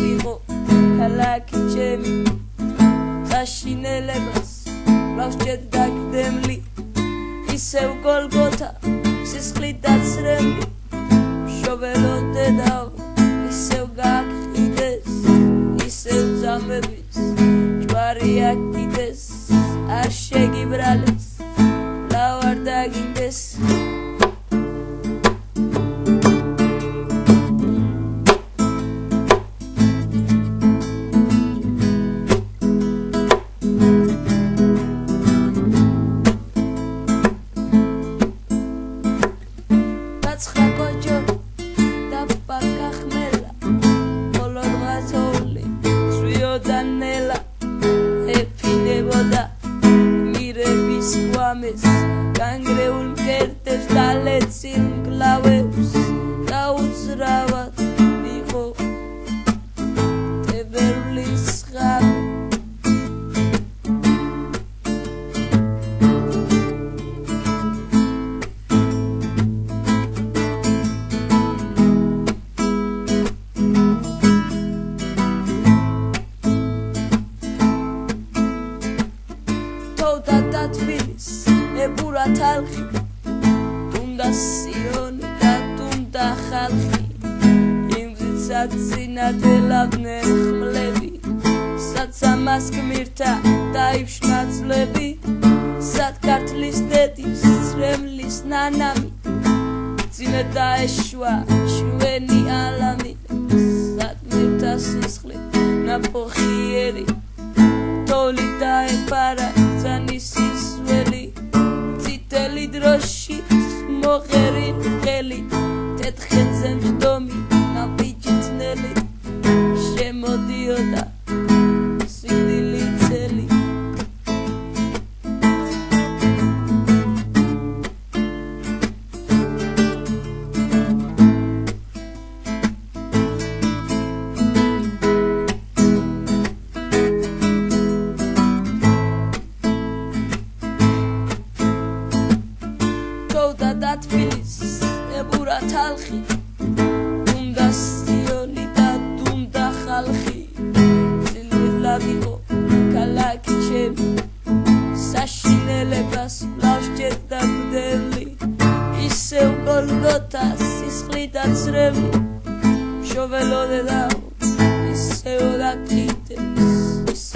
იყო ქალაქი ჩემი საშინელებას ვლავსჭედ დაგდემლი ისევ გოლგოთა სისხლით დაცრემლი შოველოდედავ ისევ გაგყიდეს ისევ ძამების ჯვარი აკიდეს არ შეგიბრალეს ლავარ დაგინდეს განგრეულ მკერდებს დალეცილ მკლავებს გაუძრავად იყო ტებერვლის ღამე თოვდა დათბილის ებურა თალხი თუნდა სიონი და თუნდა ხალხი იმზით საწინადელავდნენ ხმლები საცამას გმირთა დაიფშნა ძვლები სად ქართლის დედის ცრემლის ნანამი ძიმე დაეშვა შვენი ალამი სად მირთა სისხლი ნაფოხიერი თოვლი დაეპარა ძანის სისველი წითელი დროში მოღერი ხელი თეთრხეზე მჯდომი ნაბიჯითნელი შემოდიოდა სიკვდილი წელი დათბილის ებურა თალხი თუნდა სიონი და თუნდა ხალხი ძილვილად იყო ქალაქი ჩემი საშინელებას ვლავსჭედ დაგდემლი ისევ გოლგოთა სისხლით დაცრემლი შოველოდედავ ისევ გაგყიდეს